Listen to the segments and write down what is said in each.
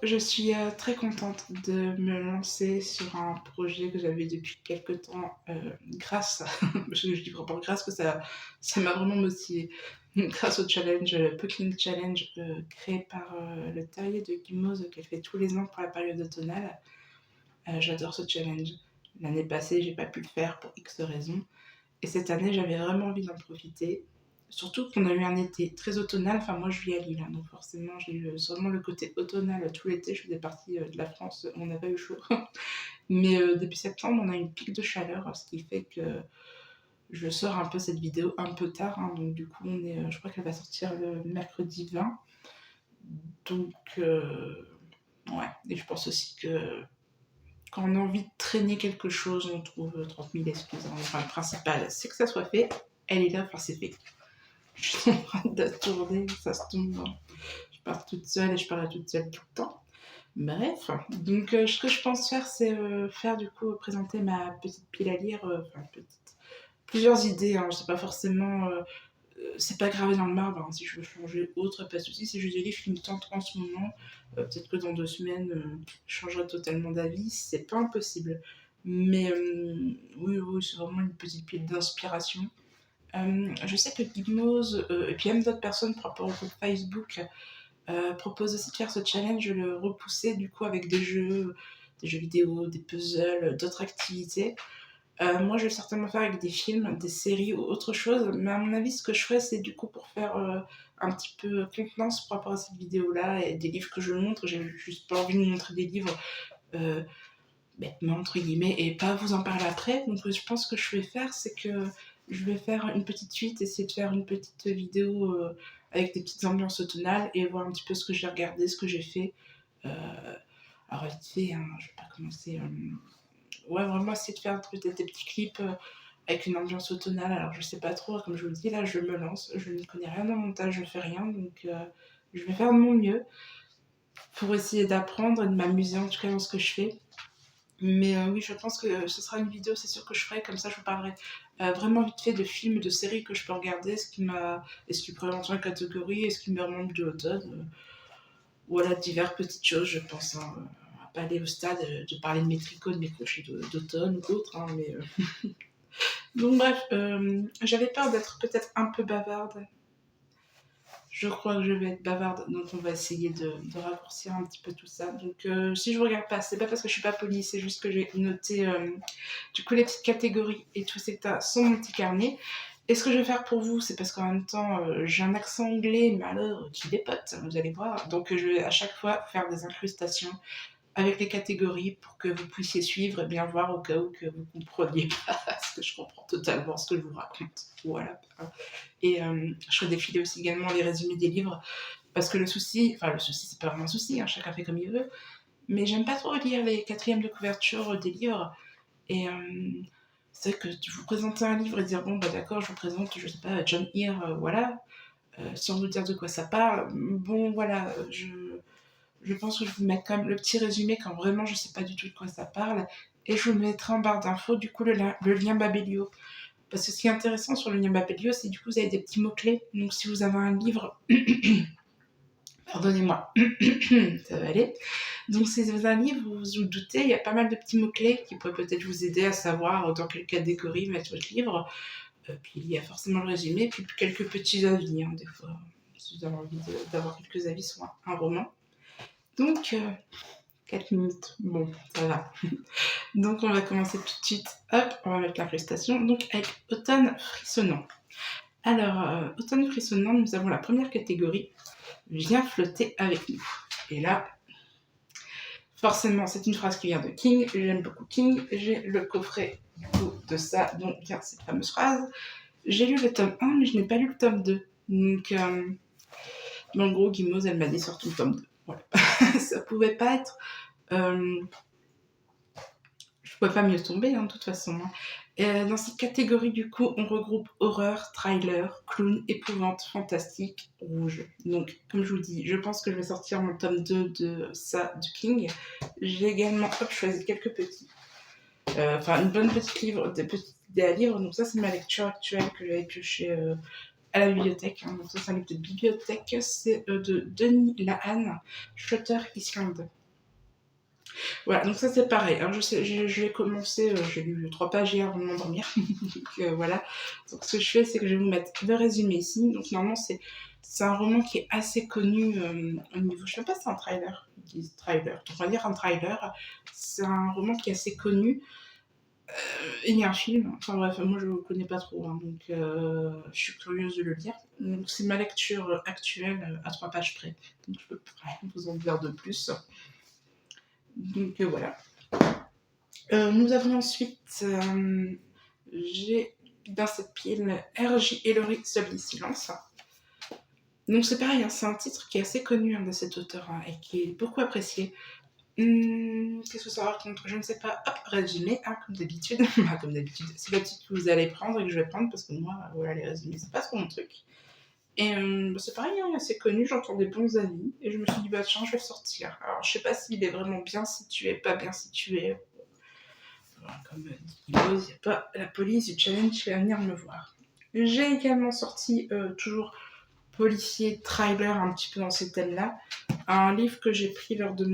Je suis très contente de me lancer sur un projet que j'avais depuis quelques temps, grâce, parce que je dis vraiment grâce que ça m'a vraiment motivée. Grâce au challenge, Puckling Challenge, créé par le terrier de Gimose qu'elle fait tous les ans pour la période automnale. J'adore ce challenge. L'année passée, j'ai pas pu le faire pour X raisons. Et cette année, j'avais vraiment envie d'en profiter. Surtout qu'on a eu un été très automnal. Enfin, moi, je vis à Lille, hein, donc forcément, j'ai eu seulement le côté automnal tout l'été. Je faisais partie de la France où on n'a pas eu chaud. Mais depuis septembre, on a une pique de chaleur, ce qui fait que je sors un peu cette vidéo un peu tard. Hein, donc, du coup, je crois qu'elle va sortir le mercredi 20. Donc, ouais. Et je pense aussi que quand on a envie de traîner quelque chose, on trouve 30 000 excuses. Hein. Enfin, le principal, c'est que ça soit fait. Elle est là, enfin, c'est fait. Je suis en train de tourner, ça se tombe. Je pars toute seule et je parle à toute seule tout le temps. Bref, donc ce que je pense faire, c'est faire du coup, présenter ma petite pile à lire, enfin petite, plusieurs idées, hein, c'est pas forcément, c'est pas gravé dans le marbre, hein, si je veux changer autre, pas de soucis, c'est juste des livres qui me tentent en ce moment, peut-être que dans 2 semaines, je changerai totalement d'avis, c'est pas impossible. Mais oui, oui, c'est vraiment une petite pile d'inspiration. Je sais que Gizmos, et puis même d'autres personnes par rapport au groupe Facebook, proposent aussi de faire ce challenge, le repousser du coup avec des jeux vidéo, des puzzles, d'autres activités. Moi, je vais certainement faire avec des films, des séries ou autre chose, mais à mon avis, ce que je ferais, c'est du coup pour faire un petit peu contenance par rapport à cette vidéo-là et des livres que je montre. J'ai juste pas envie de montrer des livres euh, bêtement, entre guillemets, et pas vous en parler après. Donc, je pense que je vais faire, c'est que je vais faire une petite suite, essayer de faire une petite vidéo avec des petites ambiances automnales et voir un petit peu ce que j'ai regardé, ce que j'ai fait. Euh, alors, vite fait, hein, je vais pas commencer. Ouais, vraiment essayer de faire peut-être des petits clips avec une ambiance automnale. Alors, je sais pas trop, comme je vous le dis, là, je me lance. Je ne connais rien en montage, je fais rien, donc je vais faire de mon mieux pour essayer d'apprendre et de m'amuser en tout cas dans ce que je fais. Mais oui, je pense que ce sera une vidéo, c'est sûr que je ferai, comme ça je vous parlerai vraiment vite fait de films, de séries que je peux regarder, est-ce qui pourrait rentrer en catégorie, est-ce qui me remonte de l'automne, voilà, diverses petites choses, je pense. Hein, on va pas aller au stade de parler de mes tricots, de mes crochets d'automne ou autre, hein, mais... Donc bref, j'avais peur d'être peut-être un peu bavarde. Je crois que je vais être bavarde, donc on va essayer de raccourcir un petit peu tout ça. Donc si je regarde pas, c'est pas parce que je suis pas polie, c'est juste que j'ai noté du coup les petites catégories et tout ces tas sur mon petit carnet. Et ce que je vais faire pour vous, c'est parce qu'en même temps j'ai un accent anglais, mais alors qui dépote, vous allez voir. Donc je vais à chaque fois faire des incrustations avec les catégories pour que vous puissiez suivre et bien voir au cas où que vous compreniez pas, parce que je comprends totalement ce que je vous raconte. Voilà. Et je ferai défiler aussi également les résumés des livres, parce que le souci c'est pas vraiment un souci, hein, chacun fait comme il veut, mais j'aime pas trop lire les quatrièmes de couverture des livres, et c'est vrai que tu vous présenter un livre et dire bon bah d'accord, je vous présente, je sais pas, John Eyre, voilà, sans vous dire de quoi ça parle, bon voilà, je pense que je vous mets quand même le petit résumé quand vraiment je sais pas du tout de quoi ça parle, et je vous mettrai en barre d'infos du coup le lien Babelio. Parce que ce qui est intéressant sur le lien Babelio, c'est du coup vous avez des petits mots-clés. Donc si vous avez un livre, pardonnez-moi, ça va aller. Donc si vous avez un livre, vous vous doutez, il y a pas mal de petits mots-clés qui pourraient peut-être vous aider à savoir dans quelle catégorie mettre votre livre. Puis il y a forcément le résumé, puis quelques petits avis, hein, des fois, si vous avez envie d'avoir quelques avis sur un roman. Donc, 4 minutes, bon, ça va. Donc on va commencer tout de suite. Hop, on va mettre l'incrustation. Donc avec Automne frissonnant. Alors, Automne frissonnant, nous avons la première catégorie. Viens flotter avec nous. Et là, forcément, c'est une phrase qui vient de King. J'aime beaucoup King. J'ai le coffret du coup de ça, dont vient cette fameuse phrase. J'ai lu le tome 1, mais je n'ai pas lu le tome 2. Donc, en gros, Gimose, elle m'a dit surtout le tome 2. Voilà. Ça pouvait pas être... je pouvais pas mieux tomber, hein, de toute façon. Dans cette catégorie, du coup, on regroupe horreur, thriller, clown, épouvante, fantastique, rouge. Donc, comme je vous dis, je pense que je vais sortir mon tome 2 de ça, de King. J'ai également choisi quelques petits. Une bonne petite livre, des petites idées à lire. Donc ça, c'est ma lecture actuelle que j'avais pioché à la bibliothèque. Hein. Donc ça, c'est un livre de bibliothèque. C'est de Denis Lahan, Shutter Island. Voilà, donc ça c'est pareil. Alors je vais commencer, j'ai lu 3 pages hier avant de m'endormir. Donc voilà. Donc ce que je fais, c'est que je vais vous mettre le résumé ici. Donc normalement, c'est un roman qui est assez connu au niveau. Je sais pas si c'est un trailer. Ils disent trailer. Donc on va dire un trailer. C'est un roman qui est assez connu. Et il y a un film. Enfin bref, moi je ne connais pas trop. Hein, donc je suis curieuse de le lire. Donc c'est ma lecture actuelle à 3 pages près. Donc je peux pas vous en dire de plus. Donc voilà. Nous avons ensuite, j'ai dans cette pile R.J. Ellory, Seul du silence. Donc c'est pareil, hein, c'est un titre qui est assez connu hein, de cet auteur hein, et qui est beaucoup apprécié. Qu'est-ce que ça raconte? Je ne sais pas. Hop, résumé, hein, comme d'habitude. Comme d'habitude, c'est l'habitude que vous allez prendre et que je vais prendre parce que moi, voilà, les résumés, c'est pas trop mon truc. Et c'est pareil, hein, assez connu, j'entends des bons avis et je me suis dit, bah tiens, je vais le sortir. Alors je sais pas s'il est vraiment bien situé, pas bien situé. Comme dit Guillaume, il n'y a pas la police du challenge qui va venir me voir. J'ai également sorti, toujours policier, trailer, un petit peu dans ces thèmes-là, un livre que j'ai pris lors de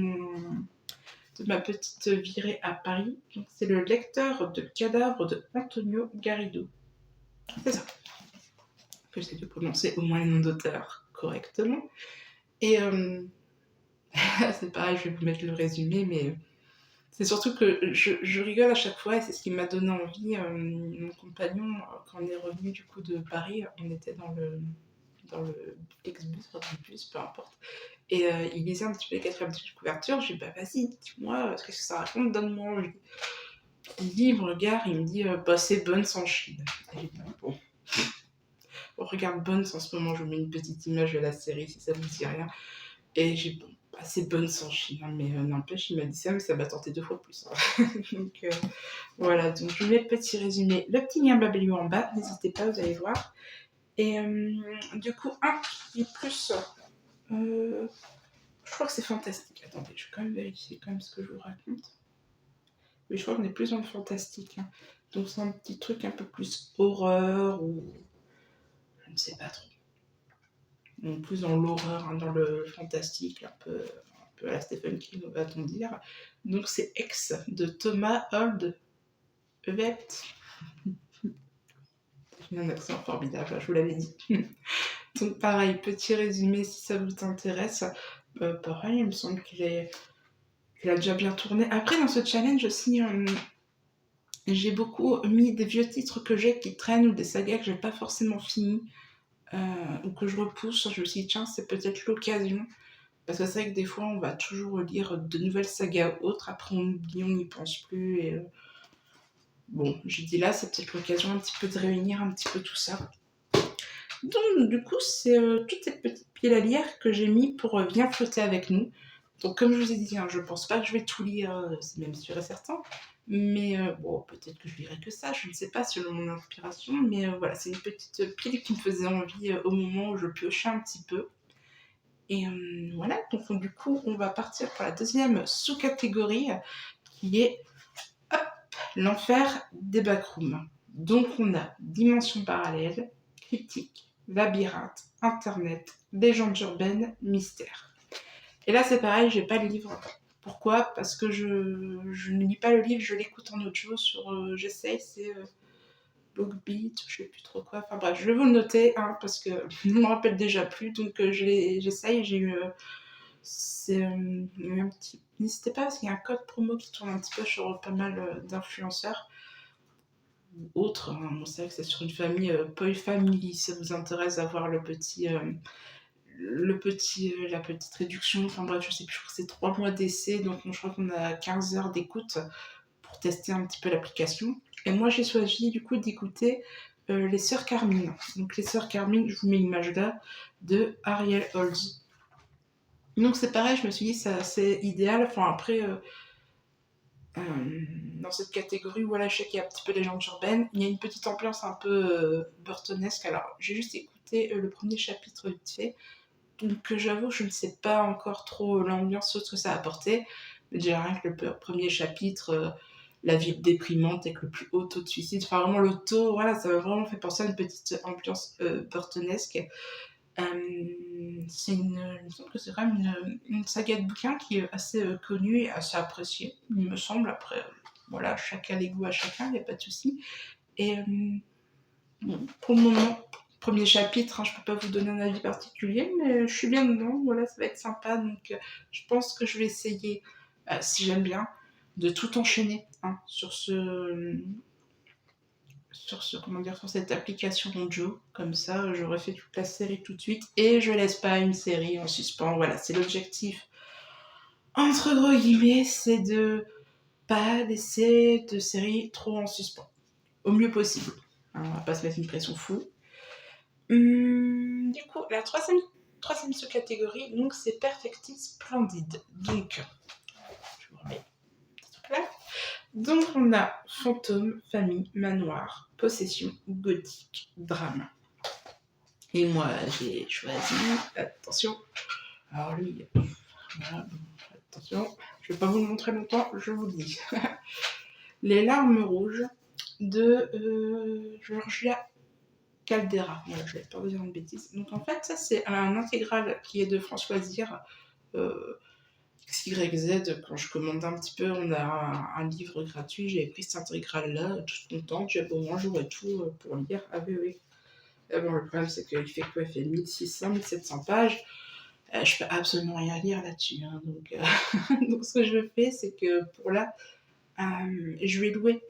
ma petite virée à Paris. Donc, c'est Le lecteur de cadavres de Antonio Garrido. C'est ça. Que j'essaie de prononcer au moins les noms d'auteurs correctement. Et c'est pareil, je vais vous mettre le résumé, mais c'est surtout que je rigole à chaque fois et c'est ce qui m'a donné envie. Mon compagnon, quand on est revenu du coup de Paris, on était dans le Flixbus, bus, peu importe. Et il lisait un petit peu les 4 de couverture. Je lui ai dit, bah vas-y, dis-moi, qu'est-ce que ça raconte, donne-moi envie. Il me regarde, il me dit, bah c'est Bones en Chine. Et j'ai dit, bon. On regarde Bones en ce moment, je vous mets une petite image de la série si ça vous dit rien. Et j'ai dit, bon, bah, c'est Bones en Chine, hein, mais n'empêche, il m'a dit ça, mais ça m'a tenté 2 fois plus. Hein. Donc voilà, donc je vous mets le petit résumé. Le petit lien Babelio en bas, n'hésitez pas, vous allez voir. Et du coup, un qui est plus. Je crois que c'est fantastique. Attendez, je vais quand même vérifier quand même ce que je vous raconte. Oui, je crois qu'on est plus dans le fantastique. Hein. Donc c'est un petit truc un peu plus horreur ou. Je ne sais pas trop. Donc plus dans l'horreur, hein, dans le fantastique, un peu à la Stephen King, va-t-on dire. Donc c'est Ex de Thomas Hold Evet. J'ai un accent formidable, je vous l'avais dit. Donc pareil, petit résumé si ça vous intéresse. Pareil, il me semble qu'il a déjà bien tourné. Après, dans ce challenge aussi, j'ai beaucoup mis des vieux titres que j'ai qui traînent ou des sagas que j'ai pas forcément fini ou que je repousse. Je me suis dit, tiens, c'est peut-être l'occasion. Parce que c'est vrai que des fois, on va toujours lire de nouvelles sagas autres. Après, on oublie, on n'y pense plus. Et bon, j'ai dit là, c'est peut-être l'occasion un petit peu de réunir un petit peu tout ça. Donc, du coup, c'est toutes ces petites piles à lire que j'ai mis pour Viens flotter avec nous. Donc, comme je vous ai dit, hein, je pense pas que je vais tout lire, c'est même sûr et certain. Mais bon, peut-être que je lirai que ça, je ne sais pas, selon mon inspiration. Mais voilà, c'est une petite pile qui me faisait envie au moment où je piochais un petit peu. Et voilà, donc du coup, on va partir pour la deuxième sous-catégorie qui est hop, l'enfer des backrooms. Donc, on a dimension parallèle, critique, labyrinthe, internet, légende urbaine, mystère. Et là, c'est pareil, j'ai pas le livre. Pourquoi? Parce que je ne lis pas le livre, je l'écoute en audio sur. J'essaye, c'est Bookbeat, je sais plus trop quoi. Enfin bref, je vais vous le noter hein, parce que je ne me rappelle déjà plus. Donc j'essaye, j'ai eu. C'est un petit. N'hésitez pas parce qu'il y a un code promo qui tourne un petit peu sur pas mal d'influenceurs ou autres. Hein. Bon, c'est vrai que c'est sur une famille Poi Family, si ça vous intéresse d'avoir la petite réduction, enfin bref, je sais plus, je crois que c'est 3 mois d'essai, donc je crois qu'on a 15 heures d'écoute pour tester un petit peu l'application. Et moi j'ai choisi du coup d'écouter les Sœurs Carmine. Donc les Sœurs Carmine, je vous mets l'image là, de Ariel Holz. Donc c'est pareil, je me suis dit c'est idéal, enfin après... dans cette catégorie, voilà, je sais qu'il y a un petit peu des légendes urbaines. Il y a une petite ambiance un peu burtonesque. Alors, j'ai juste écouté le premier chapitre vite fait. Donc j'avoue, je ne sais pas encore trop l'ambiance, ce que ça a apporté. Mais déjà rien que le premier chapitre, la ville déprimante avec le plus haut taux de suicide. Enfin, vraiment, le taux, voilà, ça m'a vraiment fait penser à une petite ambiance burtonesque. Il me semble que c'est quand même une saga de bouquins qui est assez connue et assez appréciée, il me semble. Après, voilà, chacun les goûts à chacun, il n'y a pas de souci. Et bon, pour le moment, premier chapitre, hein, je peux pas vous donner un avis particulier, mais je suis bien dedans, voilà, ça va être sympa. Donc, je pense que je vais essayer, si j'aime bien, de tout enchaîner hein, comment dire, sur cette application Joe. Comme ça, j'aurais fait toute la série tout de suite et je laisse pas une série en suspens. Voilà, c'est l'objectif. Entre gros guillemets, c'est de pas laisser de série trop en suspens. Au mieux possible. Hein, on va pas se mettre une pression fou. Du coup, la troisième sous-catégorie, donc c'est Perfecti Splendide. Donc, je vous remets là. Donc on a fantôme, famille, manoir, possession, gothique, drame. Et moi j'ai choisi, attention, alors lui, voilà, attention, je vais pas vous le montrer longtemps, je vous le dis. Les larmes rouges de Georgia Caldera. Voilà, je vais pas vous dire une bêtise. Donc en fait, ça c'est un intégral qui est de François Zir. XYZ, quand je commande un petit peu, on a un livre gratuit, j'ai pris cet intégral-là, toute contente, j'ai au moins j'aurai tout pour lire. Ah oui, oui. Et bon, le problème, c'est qu'il fait quoi? Il fait 1600, 1700 pages. Je peux absolument rien lire là-dessus. Hein, donc, donc, ce que je fais, c'est que pour là, je vais louer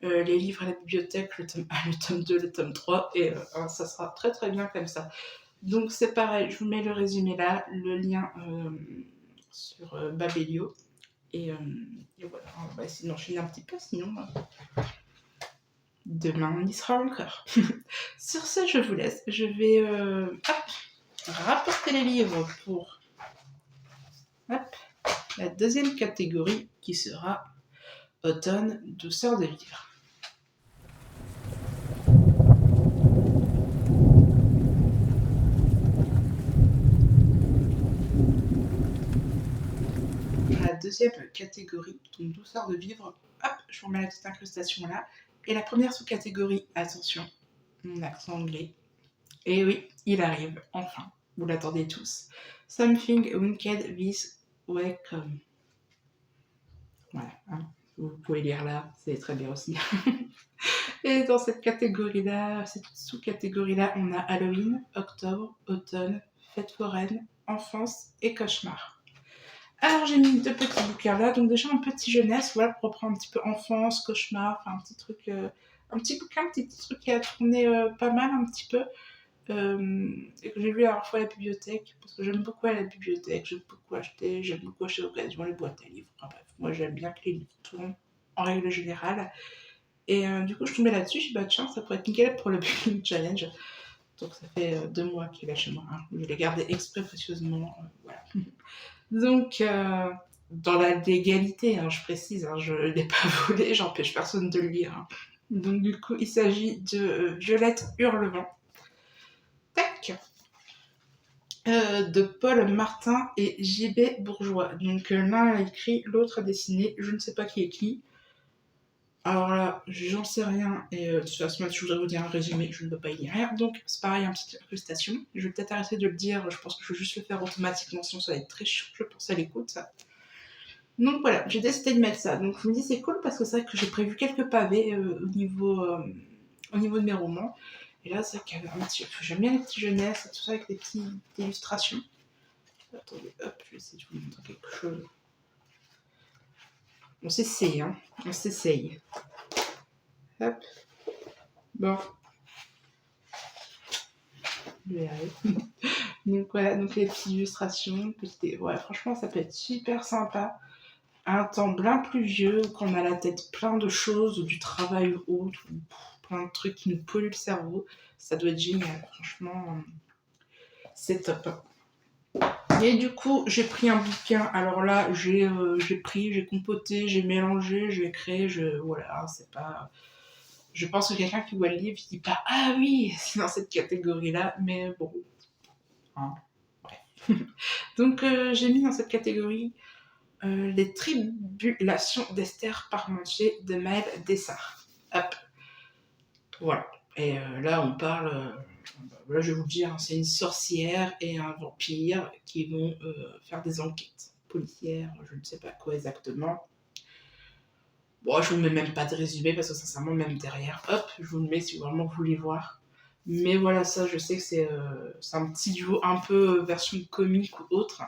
les livres à la bibliothèque, le tome 1, le tome 2, le tome 3, et ça sera très très bien comme ça. Donc c'est pareil, je vous mets le résumé là, le lien sur Babelio. Et voilà, on va essayer d'enchaîner un petit peu, sinon demain on y sera encore. Sur ce, je vous laisse. Je vais rapporter les livres pour la deuxième catégorie qui sera automne, douceur de vivre. La deuxième catégorie, donc douceur de vivre, hop, je vous remets la petite incrustation là. Et la première sous-catégorie, attention, mon accent anglais. Et oui, il arrive, enfin, vous l'attendez tous. Something Wicked This Way Come. Voilà, hein, vous pouvez lire là, c'est très bien aussi. Et dans cette catégorie-là, cette sous-catégorie-là, on a Halloween, octobre, automne, fête foraine, enfance et cauchemar. Alors j'ai mis 2 petits bouquins là, donc déjà un petit jeunesse, voilà, pour reprendre un petit peu enfance, cauchemar, enfin un petit truc, un petit bouquin, un petit truc qui a tourné pas mal un petit peu, et que j'ai lu à la fois à la bibliothèque, parce que j'aime beaucoup aller à la bibliothèque, j'aime beaucoup acheter d'occasion les boîtes à livres, enfin bref, moi j'aime bien que les livres tournent en règle générale. Et du coup je tombais là-dessus, je me suis dit bah tiens, ça pourrait être nickel pour le Booking Challenge. Donc ça fait 2 mois qu'il est là chez moi, hein. Je l'ai gardé exprès précieusement, voilà. Donc, dans la légalité, hein, je précise, hein, je ne l'ai pas volé, j'empêche personne de le lire. Hein. Donc, du coup, il s'agit de Violette Hurlevent. Tac de Paul Martin et JB Bourgeois. Donc, l'un a écrit, l'autre a dessiné, je ne sais pas qui est qui. Alors là, j'en sais rien, et de toute façon, je voudrais vous dire un résumé, je ne peux pas y lire rien. Donc, c'est pareil, une petite incrustation. Je vais peut-être arrêter de le dire, je pense que je vais juste le faire automatiquement, sinon ça va être très chiant, je pense, à l'écoute, ça. Donc voilà, j'ai décidé de mettre ça. Donc je me dis c'est cool parce que c'est vrai que j'ai prévu quelques pavés au niveau de mes romans. Et là, c'est vrai qu'il y avait un petit... J'aime bien les petits jeunesses et tout ça avec des petites illustrations. Attendez, hop, je vais essayer de vous montrer quelque chose. On s'essaye, hein. On s'essaye. Hop. Bon. Je vais y arriver. Donc voilà, donc les petites illustrations. Ouais, franchement, ça peut être super sympa. Un temps bien pluvieux, quand on a la tête plein de choses, du travail ou autre, plein de trucs qui nous polluent le cerveau, ça doit être génial, franchement, c'est top. Et du coup, j'ai pris un bouquin, alors là, j'ai compoté, j'ai mélangé, j'ai créé, voilà, c'est pas... Je pense que quelqu'un qui voit le livre, il dit pas « Ah oui, c'est dans cette catégorie-là », mais bon, hein, bref. Donc j'ai mis dans cette catégorie Les tribulations d'Esther Parmentier de Maëlle Dessart. Hop, voilà. Et là, on parle. Là, je vais vous le dire, hein, c'est une sorcière et un vampire qui vont faire des enquêtes policières, je ne sais pas quoi exactement. Bon, je vous mets même pas de résumé parce que sincèrement, même derrière, hop, je vous le mets si vraiment vous voulez voir. Mais voilà, ça, je sais que c'est un petit duo un peu version comique ou autre.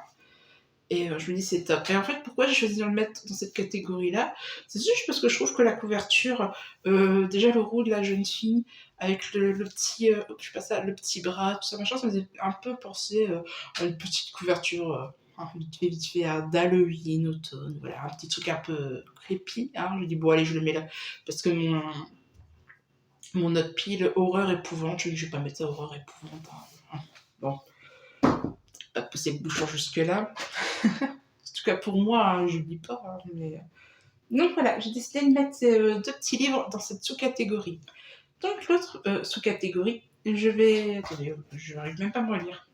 Et je me dis c'est top. Et en fait, pourquoi j'ai choisi de le mettre dans cette catégorie-là? C'est juste parce que je trouve que la couverture, déjà le roux de la jeune fille, avec le petit, je sais pas ça, le petit bras, tout ça machin, ça me faisait un peu penser à une petite couverture, vite fait, d'Halloween, automne, voilà, un petit truc un peu creepy. Hein. Je dis bon allez, je le mets là, parce que mon autre pile horreur épouvante, je dis je vais pas mettre ça horreur épouvante. Hein. Bon, pas pousser le bouchon jusque là. En tout cas pour moi, hein, je ne dis pas. Hein, mais... Donc voilà, j'ai décidé de mettre ces deux petits livres dans cette sous-catégorie. Donc l'autre sous-catégorie, je vais... Attendez, je n'arrive même pas à me relire.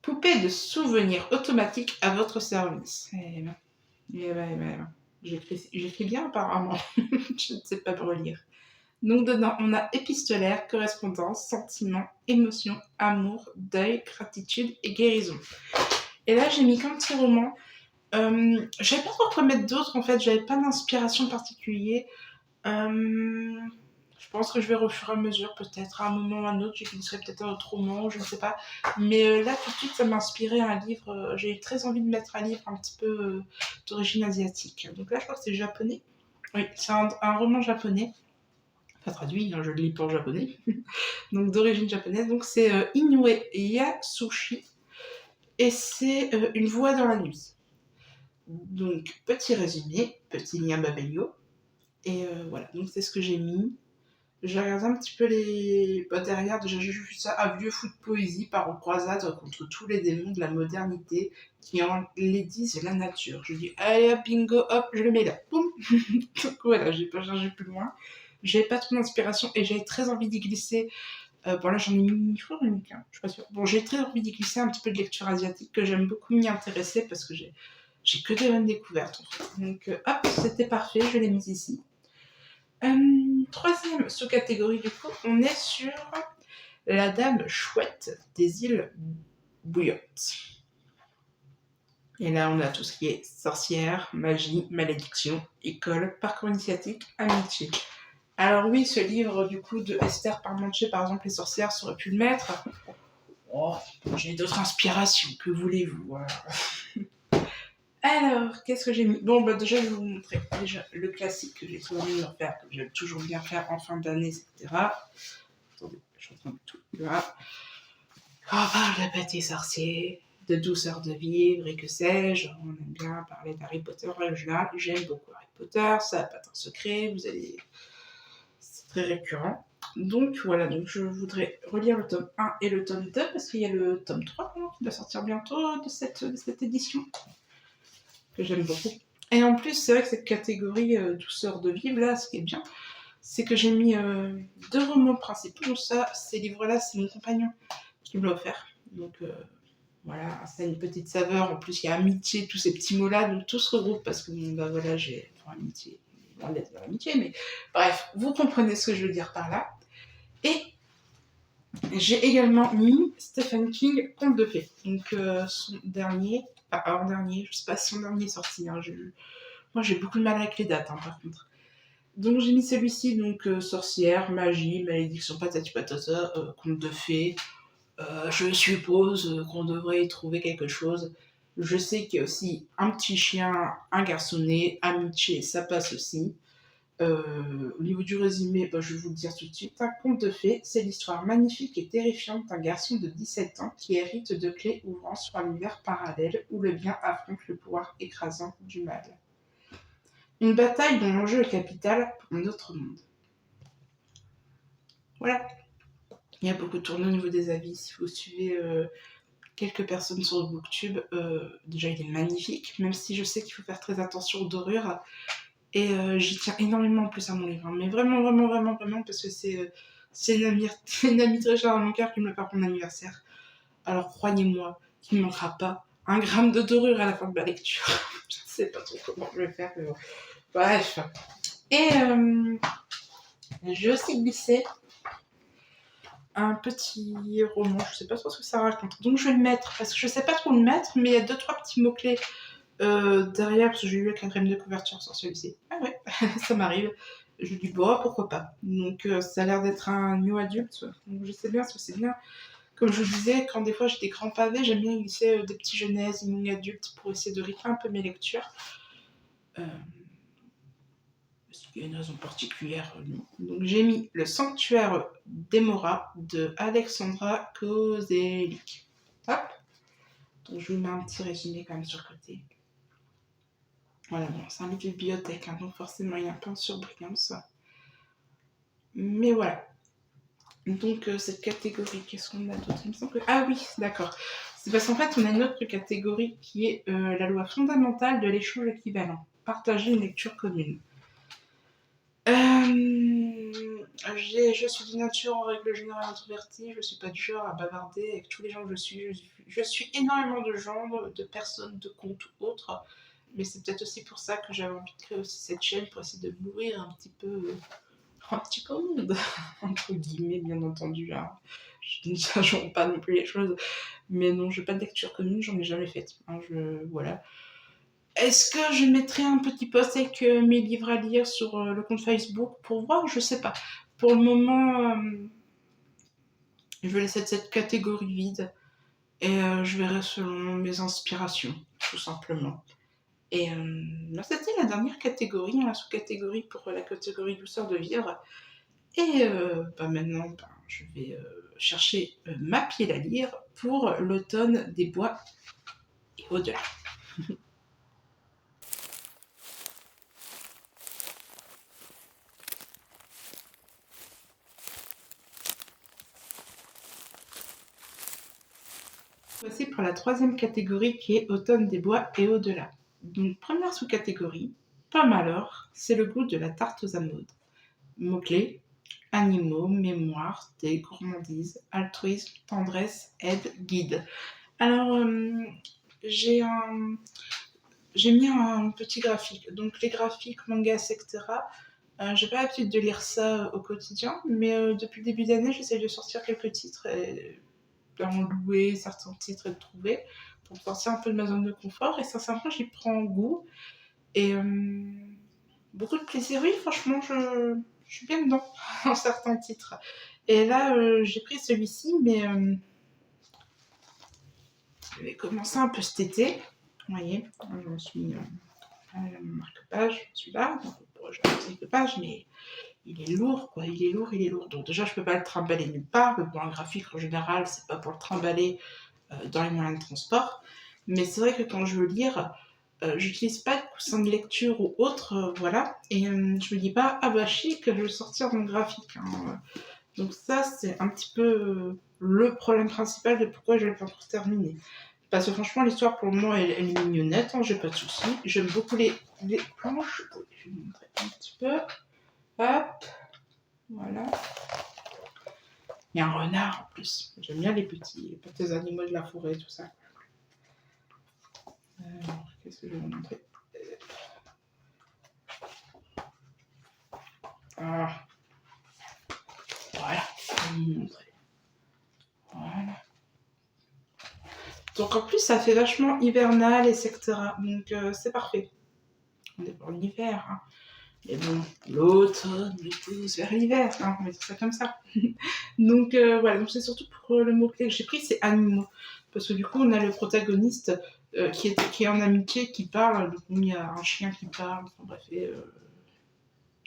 Poupée de souvenirs automatique à votre service. J'écris bien apparemment. Je ne sais pas me relire. Donc dedans, on a épistolaire, correspondance, sentiment, émotion, amour, deuil, gratitude et guérison. Et là, j'ai mis qu'un petit roman. J'avais pas trop quoi mettre d'autres en fait, j'avais pas d'inspiration particulière. Je pense que je vais au fur et à mesure, peut-être à un moment ou à un autre, j'écrirai peut-être un autre roman, je ne sais pas. Mais là tout de suite, ça m'a inspiré un livre. J'ai eu très envie de mettre un livre un petit peu d'origine asiatique. Donc là, je crois que c'est japonais. Oui, c'est un roman japonais. Enfin traduit, hein, je le lis pas en japonais. Donc d'origine japonaise. Donc c'est Inoue Yasushi. Et c'est Une voix dans la nuit. Donc, petit résumé, petit lien Babelio. Et voilà, donc c'est ce que j'ai mis. J'ai regardé un petit peu les... derrière, déjà j'ai vu ça, un vieux fou de poésie par en croisade contre tous les démons de la modernité qui enlaidissent la nature. Je dis, allez hop, bingo, hop, je le mets là. Boum. Donc voilà, j'ai pas cherché plus loin. J'avais pas trop d'inspiration et j'avais très envie d'y glisser. Bon là j'en ai mis, je crois j'en ai mis qu'un, je suis pas sûre. Bon, j'ai très envie d'y glisser un petit peu de lecture asiatique que j'aime beaucoup m'y intéresser parce que j'ai que des bonnes découvertes en fait. Donc hop, c'était parfait, je l'ai mise ici. Troisième sous-catégorie du coup, on est sur La Dame Chouette des îles Bouillantes. Et là on a tout ce qui est sorcière, magie, malédiction, école, parcours initiatique, amitié. Alors oui, ce livre du coup de Esther Parmentier, par exemple, Les sorcières, ça aurait pu le mettre. Oh, j'ai d'autres inspirations, que voulez-vous, voilà. Alors, qu'est-ce que j'ai mis? Bon, bah déjà, je vais vous montrer déjà le classique que j'ai toujours envie de faire, que j'aime toujours bien faire en fin d'année, etc. Attendez, je suis en train de tout. Voilà. On parle de petits sorciers, de douceur de vivre et que sais-je. On aime bien parler d'Harry Potter en général. J'aime beaucoup Harry Potter, ça n'a pas de secret, vous allez... C'est très récurrent. Donc voilà, donc je voudrais relire le tome 1 et le tome 2 parce qu'il y a le tome 3 qui doit sortir bientôt de cette édition. Que j'aime beaucoup. Et en plus, c'est vrai que cette catégorie douceur de vivre, là, ce qui est bien, c'est que j'ai mis deux romans principaux. Donc ça, ces livres-là, c'est mon compagnon qui me l'a offert. Donc voilà, ça a une petite saveur. En plus, il y a amitié, tous ces petits mots-là, donc tout se regroupe parce que bah voilà, j'ai... Enfin, amitié, loin d'être de l'amitié, mais bref, vous comprenez ce que je veux dire par là. Et j'ai également mis Stephen King, Conte de fées. Donc son dernier... avant-dernier, je sais pas si son dernier est sorti. Hein, moi, j'ai beaucoup de mal avec les dates, hein, par contre. Donc, j'ai mis celui-ci, donc sorcière, magie, malédiction, patati patata, conte de fées. Je suppose qu'on devrait y trouver quelque chose. Je sais qu'il y a aussi un petit chien, un garçonnet, amitié, ça passe aussi. Au niveau du résumé, je vais vous le dire tout de suite. Un conte de fées, c'est l'histoire magnifique et terrifiante d'un garçon de 17 ans qui hérite de clés ouvrant sur un univers parallèle où le bien affronte le pouvoir écrasant du mal. Une bataille dont l'enjeu est capital pour notre monde. Voilà. Il y a beaucoup tourné au niveau des avis. Si vous suivez quelques personnes sur Booktube, déjà il est magnifique, même si je sais qu'il faut faire très attention aux dorures. Et j'y tiens énormément en plus à mon livre. Hein. Mais vraiment, vraiment, vraiment, vraiment, parce que c'est une amie très chère à mon cœur qui me le fait pour mon anniversaire. Alors croyez-moi, qu'il ne manquera pas un gramme de dorure à la fin de ma lecture. Je ne sais pas trop comment je vais faire, mais bon. Bref. Et j'ai aussi glissé un petit roman, je sais pas trop ce que ça raconte. Donc je vais le mettre, parce que je sais pas trop le mettre, mais il y a 2-3 petits mots-clés derrière, parce que j'ai eu la 4ème de couverture sur celui-ci. Ah ouais, ça m'arrive. Je dis, bon, pourquoi pas. Donc ça a l'air d'être un new adulte, donc je sais bien, parce que c'est bien. Comme je vous disais, quand des fois j'ai des grands pavés, j'aime bien glisser des petits jeunesses, des young adultes, pour essayer de rythmer un peu mes lectures. Parce qu'il y a une raison particulière. Donc j'ai mis Le Sanctuaire d'Emora de Alexandra Kozelik. Hop. Donc je vous mets un petit résumé quand même sur le côté. Voilà, bon, c'est un livre de bibliothèque, hein, donc forcément il y a un peu en surbrillance. Mais voilà. Donc cette catégorie, qu'est-ce qu'on a d'autre? Il me semble que... Ah oui, d'accord. C'est parce qu'en fait on a une autre catégorie qui est la loi fondamentale de l'échange équivalent. Partager une lecture commune. Je suis d'une nature en règle générale introvertie, je ne suis pas du genre à bavarder avec tous les gens que je suis. Je suis énormément de gens, de personnes, de comptes ou autres, mais c'est peut-être aussi pour ça que j'avais envie de créer aussi cette chaîne pour essayer de m'ouvrir un petit peu au monde, entre guillemets bien entendu. Hein. Je ne change pas non plus les choses, mais non, je n'ai pas de lecture commune, j'en ai jamais faite. Hein, voilà. Est-ce que je mettrai un petit post avec mes livres à lire sur le compte Facebook pour voir? Je sais pas. Pour le moment, je vais laisser cette catégorie vide et je verrai selon mes inspirations, tout simplement. Et là, c'était la dernière catégorie, la sous-catégorie pour la catégorie douceur de vivre. Et maintenant, je vais chercher ma pile à lire pour l'automne des bois et au-delà. Voici pour la 3e catégorie qui est automne des bois et au-delà. Donc première sous-catégorie, pas malheur, c'est le goût de la tarte aux amandes. Mots-clés, animaux, mémoire, thé, gourmandise, altruisme, tendresse, aide, guide. Alors j'ai mis un petit graphique. Donc les graphiques, mangas, etc. J'ai pas l'habitude de lire ça au quotidien, mais depuis le début d'année, j'essaie de sortir quelques titres et d'en louer certains titres et de trouver pour sortir un peu de ma zone de confort. Et sincèrement, j'y prends goût. Et beaucoup de plaisir. Oui, franchement, je suis bien dedans en certains titres. Et là, j'ai pris celui-ci, mais je vais commencer un peu cet été. Vous voyez, je me suis mis mon marque-page, celui-là. Donc, j'ai un petit page, mais il est lourd, quoi. Il est lourd. Donc déjà, je peux pas le trimballer nulle part. Mais bon, un graphique, en général, c'est pas pour le trimballer dans les moyens de transport. Mais c'est vrai que quand je veux lire, j'utilise pas de coussin de lecture ou autre, voilà. Et je me dis pas, ah bah chic, je vais sortir mon graphique. Hein. Donc ça, c'est un petit peu le problème principal de pourquoi je l'ai pas encore terminé. Parce que franchement, l'histoire pour le moment, elle est mignonnette, hein, j'ai pas de soucis. J'aime beaucoup les planches. Je vais vous montrer un petit peu. Hop, voilà. Il y a un renard en plus. J'aime bien les petits animaux de la forêt, tout ça. Alors, qu'est-ce que je vais vous montrer? Ah. Voilà, je vais vous montrer. Voilà. Donc en plus, ça fait vachement hivernal, etc. Donc c'est parfait. On est pour l'hiver. Hein. Mais bon, l'automne, le pousse vers l'hiver. Hein, on va dire ça comme ça. Donc voilà, donc c'est surtout pour le mot-clé que j'ai pris, c'est animaux. Parce que du coup, on a le protagoniste qui est en amitié, qui parle. Donc il y a un chien qui parle. Enfin bref,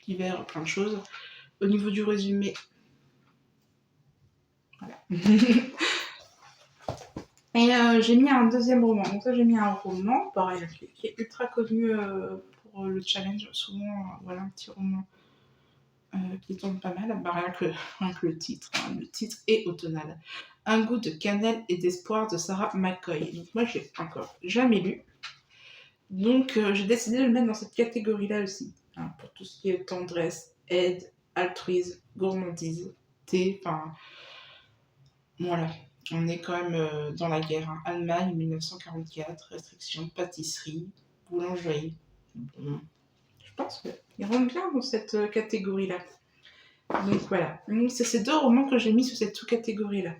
l'hiver, plein de choses. Au niveau du résumé, voilà. Et j'ai mis un deuxième roman. Donc ça, j'ai mis un roman, pareil, qui est ultra connu pour le challenge. Souvent, voilà, un petit roman qui tombe pas mal. Bah, rien que le titre. Hein. Le titre est automnal. Un goût de cannelle et d'espoir de Sarah McCoy. Donc moi, je l'ai encore jamais lu. Donc j'ai décidé de le mettre dans cette catégorie-là aussi. Hein, pour tout ce qui est tendresse, aide, altruisme, gourmandise, thé, enfin... Voilà. On est quand même dans la guerre, hein. Allemagne 1944, restriction, pâtisserie, boulangerie. Bon, je pense qu'ils rentrent bien dans cette catégorie-là. Donc voilà. Donc c'est ces deux romans que j'ai mis sur cette sous-catégorie-là.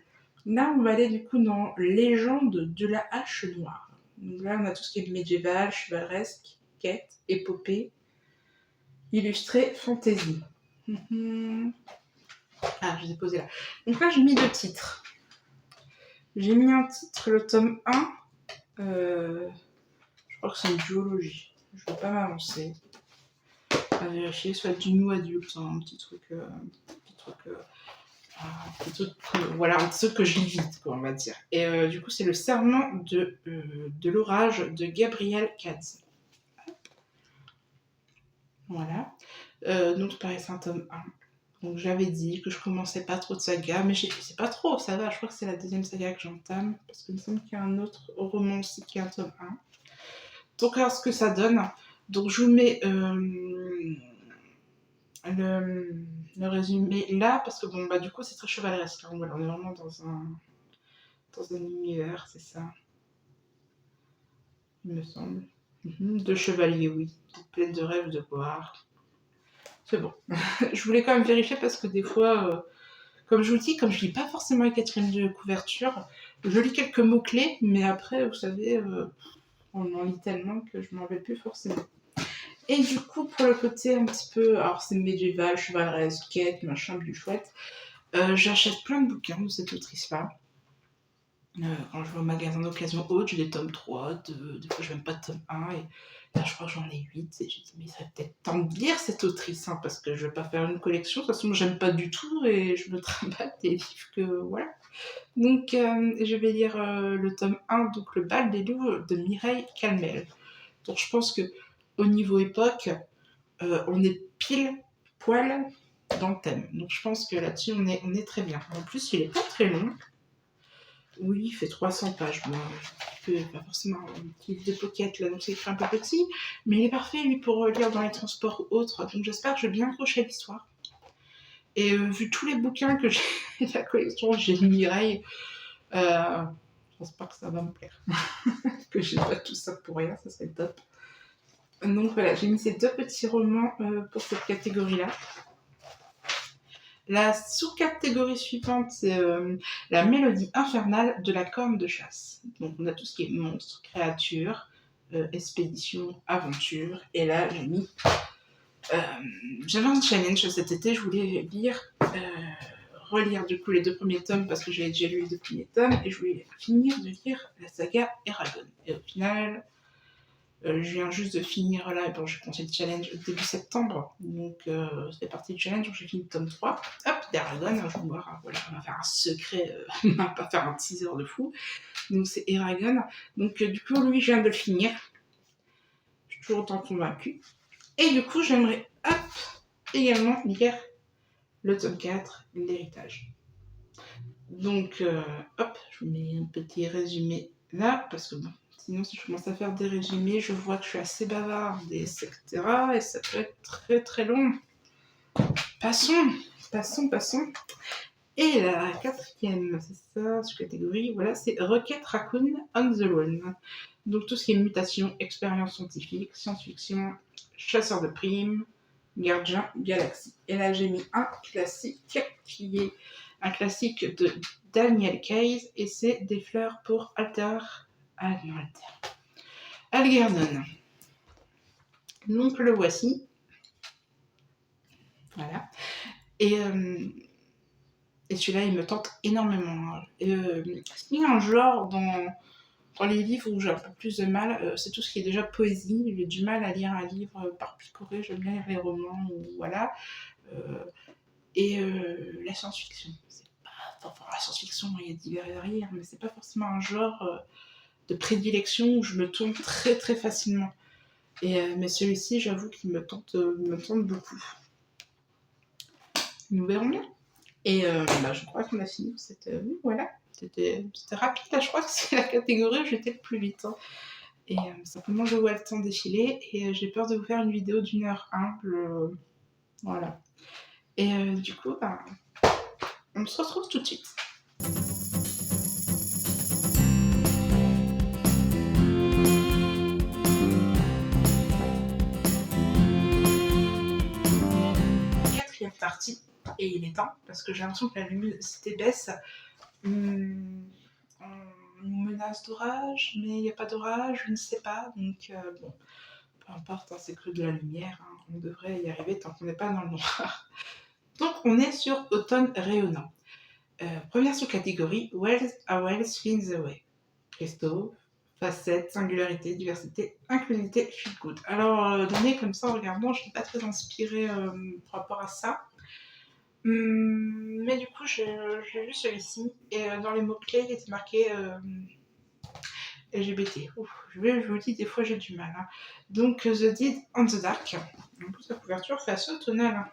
Là, on va aller du coup dans Légende de la hache noire. Donc là, on a tout ce qui est médiéval, chevaleresque, quête, épopée, illustré, fantasy. Ah, je les ai posés là. Donc là, j'ai mis 2 titres. J'ai mis un titre, le tome 1. Je crois que c'est une duologie. Je ne vais pas m'avancer. À vérifier, soit du nous adulte, hein, un petit truc. Voilà, un truc que je lis vite, quoi, on va dire. Et du coup, c'est le serment de l'orage de Gabriel Katz. Voilà. Donc, pareil, c'est un tome 1. Donc, j'avais dit que je commençais pas trop de saga, mais c'est pas trop, ça va. Je crois que c'est la 2e saga que j'entame, parce qu'il me semble qu'il y a un autre roman aussi qui est un tome 1. Donc, alors, ce que ça donne. Donc, je vous mets le résumé là, parce que bon, bah, du coup, c'est très chevaleresque. Hein. Voilà, on est vraiment dans un univers, c'est ça. Il me semble. De chevalier, oui. Pleine de rêves de gloire. C'est bon. Je voulais quand même vérifier parce que des fois, comme je vous dis, comme je lis pas forcément les quatrièmes de couverture, je lis quelques mots-clés, mais après, vous savez, on en lit tellement que je m'en vais plus forcément. Et du coup, pour le côté un petit peu, alors c'est médiéval, chevaleresque, quête, machin, du chouette, j'achète plein de bouquins de cette autrice-là. Quand je vais au magasin d'occasion haute, j'ai des tomes 3, des fois je n'ai même pas de tome 1, et là je crois que j'en ai 8, et j'ai dit mais ça serait peut-être temps de lire cette autrice, hein, parce que je vais pas faire une collection, de toute façon j'aime pas du tout, et je me trimballe des livres que, voilà. Donc je vais lire le tome 1, donc Le bal des loups de Mireille Calmel. Donc je pense que au niveau époque, on est pile poil dans le thème. Donc je pense que là-dessus on est très bien. En plus il est pas très long. Oui, il fait 300 pages. Bon, pas forcément un petit livre de pocket, là, donc c'est écrit un peu petit. Mais il est parfait, lui, pour lire dans les transports ou autres. Donc j'espère que je vais bien accrocher à l'histoire. Et vu tous les bouquins que j'ai de la collection, j'ai Mireille, j'espère que ça va me plaire. Que j'ai pas tout ça pour rien, ça serait top. Donc voilà, j'ai mis ces 2 petits romans pour cette catégorie-là. La sous-catégorie suivante, c'est la mélodie infernale de la corne de chasse. Donc on a tout ce qui est monstres, créatures, expédition, aventure. Et là, j'ai mis... j'avais un challenge cet été, je voulais relire du coup les 2 premiers tomes parce que j'avais déjà lu les 2 premiers tomes et je voulais finir de lire la saga Eragon. Et au final... je viens juste de finir là, et bon, j'ai commencé le challenge début septembre, donc ça fait partie du challenge, donc j'ai fini le tome 3. Hop, d'Eragon, je vais voir, voilà, on va faire un secret, on va pas faire un teaser de fou. Donc c'est Eragon. Donc du coup, lui, je viens de le finir. Je suis toujours autant convaincue. Et du coup, j'aimerais, hop, également lire le tome 4, l'héritage. Donc, hop, je vous mets un petit résumé là, parce que bon, sinon, si je commence à faire des résumés, je vois que je suis assez bavarde, etc. Et ça peut être très très long. Passons. Et la 4e, c'est ça, sous-catégorie, voilà, c'est Requête Raccoon on the Lawn. Donc tout ce qui est mutation, expérience scientifique, science-fiction, chasseur de primes, gardien, galaxie. Et là, j'ai mis un classique qui est un classique de Daniel Case, et c'est Des fleurs pour Algernon. Donc le voici. Voilà. Et celui-là, il me tente énormément. S'il y a un genre dans les livres où j'ai un peu plus de mal, c'est tout ce qui est déjà poésie. J'ai du mal à lire un livre par picoré, j'aime bien lire les romans, voilà. La science-fiction. Enfin, la science-fiction, il y a divers et variés, mais c'est pas forcément un genre de prédilection où je me tourne très très facilement. Mais celui-ci, j'avoue qu'il me tente beaucoup. Nous verrons bien. Et je crois qu'on a fini cette... voilà, c'était rapide, là, je crois que c'est la catégorie où j'étais le plus vite. Hein. Et simplement, je vois le temps défiler et j'ai peur de vous faire une vidéo d'1 heure humble. Voilà. Et du coup, on se retrouve tout de suite. parti et il est temps parce que j'ai l'impression que la luminosité baisse. On nous menace d'orage, mais il n'y a pas d'orage, je ne sais pas. Donc bon, peu importe, hein, c'est que de la lumière, hein, on devrait y arriver tant qu'on n'est pas dans le noir. Donc on est sur automne rayonnant. Première sous-catégorie, Wells are Wells in the way. Christophe, facette, singularité, diversité, inclusivité, feel good. Alors, donné comme ça en regardant, je n'étais pas très inspirée par rapport à ça. Mais du coup, j'ai vu celui-ci et dans les mots-clés, il était marqué LGBT. Ouf, je vous dis, des fois j'ai du mal. Hein. Donc, The Deed on the Dark. En plus, la couverture fait assez automnale. Hein.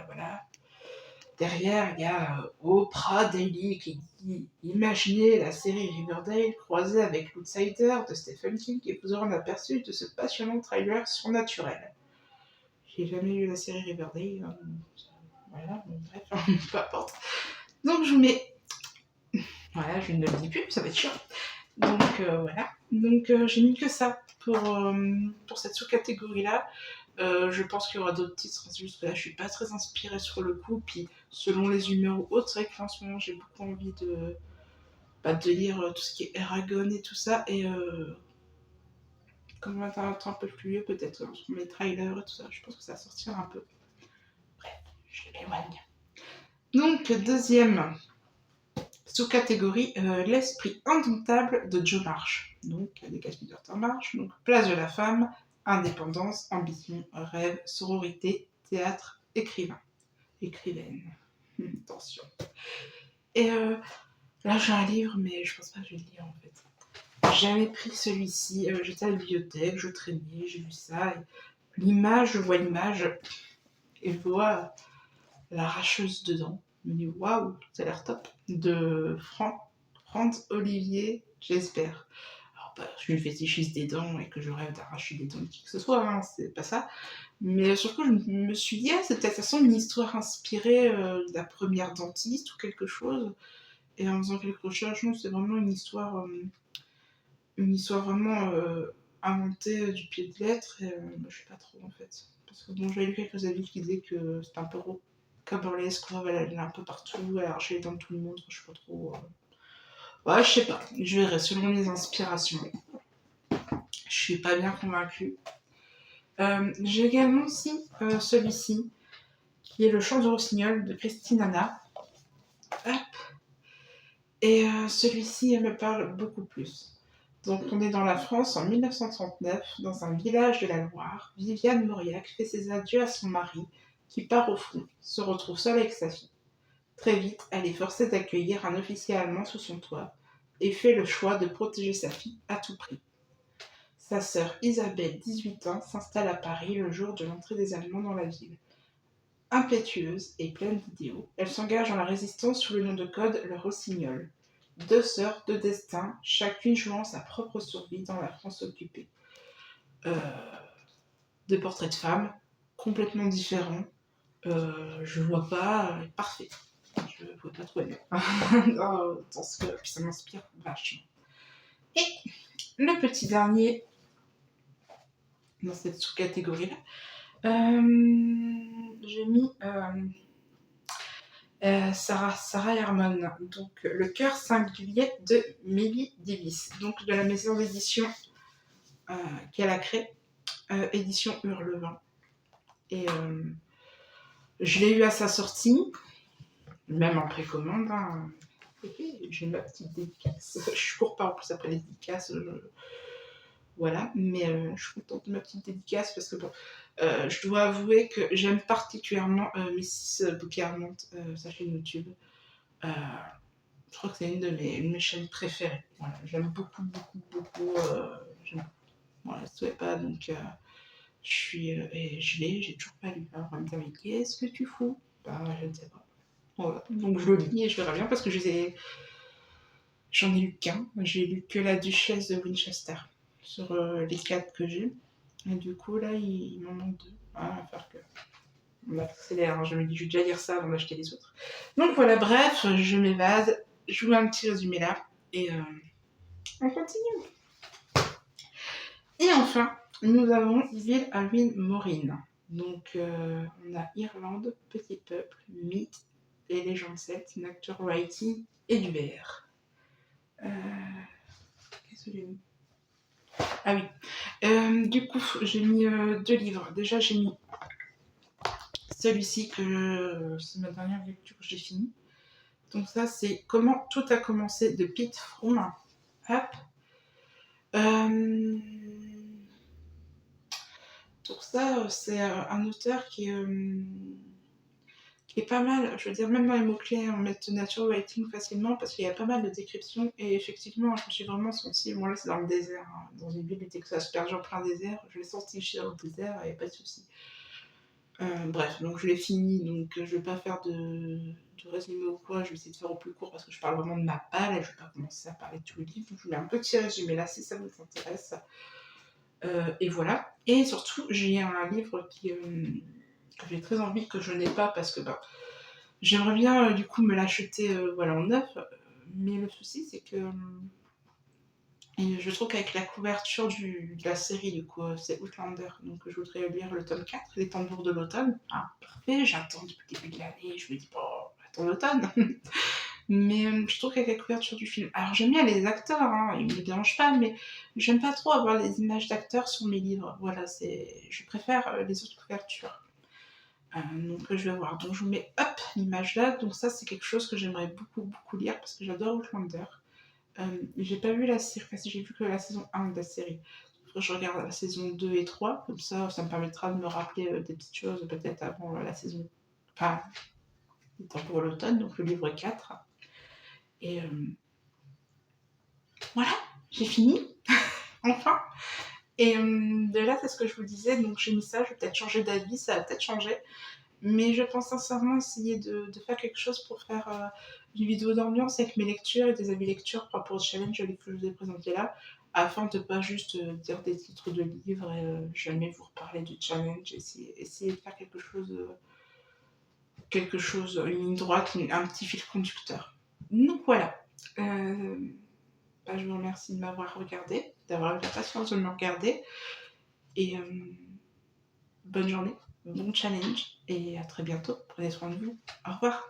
Voilà. Derrière, il y a Oprah Daily qui dit « Imaginez la série Riverdale croisée avec l'Outsider de Stephen King et vous aurez un aperçu de ce passionnant trailer surnaturel. » J'ai jamais lu la série Riverdale. Voilà, bon, bref, peu importe. Donc je vous mets... Voilà, je ne le dis plus, ça va être chiant. Donc voilà. Donc j'ai mis que ça pour cette sous-catégorie-là. Je pense qu'il y aura d'autres titres, c'est juste que là je suis pas très inspirée sur le coup, puis selon les humeurs ou autres, c'est vrai qu'en ce moment j'ai beaucoup envie de lire tout ce qui est Eragon et tout ça, et comme on va un temps un peu plus vieux peut-être sur mes trailers et tout ça, je pense que ça va sortir un peu. Bref, je m'éloigne. Donc deuxième sous-catégorie, l'esprit indomptable de Jo March, donc des Casse-Peter March, donc place de la femme, indépendance, ambition, rêve, sororité, théâtre, écrivaine. Attention. Et là j'ai un livre, mais je pense pas que je vais le lire en fait. J'avais pris celui-ci, j'étais à la bibliothèque, je traînais, j'ai vu ça. Je vois l'image et je vois l'arracheuse dedans. Je me dis waouh, ça a l'air top. De Franz Olivier, j'espère. Alors, pas je suis une fétichiste des dents et que je rêve d'arracher des dents de qui que ce soit, hein, c'est pas ça. Mais surtout, je me suis dit, c'est peut-être façon une histoire inspirée de la première dentiste ou quelque chose. Et en faisant quelques recherches, non, c'est vraiment une histoire vraiment inventée du pied de lettre. Et je sais pas trop en fait. Parce que bon, j'avais lu quelques avis qui disaient que c'était un peu rocambolesque, elle allait un peu partout, elle arrachait les dents de tout le monde, je sais pas trop. Ouais, je sais pas, je verrai selon les inspirations. Je suis pas bien convaincue. J'ai également aussi celui-ci, qui est Le Chant du Rossignol de Christine Anna. Hop. Et celui-ci, elle me parle beaucoup plus. Donc, on est dans la France en 1939, dans un village de la Loire. Viviane Mauriac fait ses adieux à son mari, qui part au front, se retrouve seule avec sa fille. Très vite, elle est forcée d'accueillir un officier allemand sous son toit et fait le choix de protéger sa fille à tout prix. Sa sœur Isabelle, 18 ans, s'installe à Paris le jour de l'entrée des Allemands dans la ville. Impétueuse et pleine d'idéaux, elle s'engage dans la résistance sous le nom de code le Rossignol. Deux sœurs, deux destins, chacune jouant sa propre survie dans la France occupée. Deux portraits de femmes, complètement différents. Je vois pas... parfait. Je vois pas trop mieux. Dans ce que... Puis ça m'inspire vachement. Et le petit dernier dans cette sous-catégorie-là, j'ai mis Sarah Herman, donc Le cœur singulier de Millie Davis, donc de la maison d'édition qu'elle a créée, édition Hurlevent. Et je l'ai eu à sa sortie, même en précommande. Hein. J'ai ma petite dédicace. Je cours pas en plus après les dédicaces. Voilà, mais je suis contente de ma petite dédicace parce que bon, je dois avouer que j'aime particulièrement Mrs. Bouquet-Armand, sa chaîne YouTube. Je crois que c'est une de mes chaînes préférées. Voilà, j'aime beaucoup. Voilà, je ne savais pas, donc j'ai toujours pas lu. Alors, on va me dire, mais qu'est-ce que tu fous? Bah, je ne sais pas. Voilà. Donc je le lis et je verrai bien parce que j'en ai lu qu'un. J'ai lu que La Duchesse de Winchester sur les 4 que j'ai. Et du coup, là, il m'en manque 2. Ah, à faire que... On accélère, hein. Je me dis, je vais déjà lire ça avant d'acheter les autres. Donc voilà, bref, je m'évade. Je vous mets un petit résumé là. Et on continue. Et enfin, nous avons Ville à Ruine Maureen Donc, on a Irlande, Petit Peuple, Mythes et légendes celtes, Nature Writing et du VR. Qu'est-ce que j'ai mis? Ah oui. Du coup, j'ai mis 2 livres. Déjà, j'ai mis celui-ci c'est ma dernière lecture que j'ai fini. Donc ça, c'est Comment tout a commencé de Pete Froome. Hop. Euh, Pour ça, c'est un auteur qui est pas mal. Je veux dire, même dans les mots-clés, on met nature writing facilement parce qu'il y a pas mal de descriptions. Et effectivement, je me suis vraiment sentie. Bon, là, c'est dans le désert, hein, dans une ville du Texas, perdu en plein désert. Je l'ai senti chez le désert et pas de souci. Bref, donc je l'ai fini, donc je vais pas faire de résumé ou quoi, je vais essayer de faire au plus court parce que je parle vraiment de ma palle et je vais pas commencer à parler de tous les livres, donc je vous mets un petit résumé là si ça vous intéresse. Et voilà. Et surtout, j'ai un livre que j'ai très envie, que je n'ai pas parce que j'aimerais bien du coup me l'acheter voilà, en neuf, mais le souci c'est que et je trouve qu'avec la couverture de la série, du coup, c'est Outlander, donc je voudrais lire le tome 4, Les tambours de l'automne. Ah, parfait, j'attends depuis le début de l'année, je me dis, bon, j'attends l'automne. Mais je trouve qu'avec la couverture du film, alors j'aime bien les acteurs, hein, ils me dérangent pas, mais j'aime pas trop avoir les images d'acteurs sur mes livres. Voilà, je préfère les autres couvertures. Donc je vais voir. Donc je vous mets hop l'image là. Donc ça c'est quelque chose que j'aimerais beaucoup beaucoup lire parce que j'adore Outlander. J'ai pas vu la série, enfin, si j'ai vu que la saison 1 de la série. Je regarde la saison 2 et 3, comme ça me permettra de me rappeler des petites choses peut-être avant la saison. Enfin, le temps pour l'automne, donc le livre 4. Et voilà, j'ai fini, enfin. Et de là, c'est ce que je vous disais, donc j'ai mis ça, je vais peut-être changer d'avis, ça va peut-être changer. Mais je pense sincèrement essayer de faire quelque chose pour faire une vidéo d'ambiance avec mes lectures et des avis lectures par rapport au challenge que je vous ai présenté là, afin de ne pas juste dire des titres de livres et jamais vous reparler du challenge, essayer de faire quelque chose, une ligne droite, un petit fil conducteur. Donc voilà. Je vous remercie de m'avoir regardé, d'avoir eu la patience de me regarder. Et bonne journée, bon challenge et à très bientôt. Prenez soin de vous. Au revoir.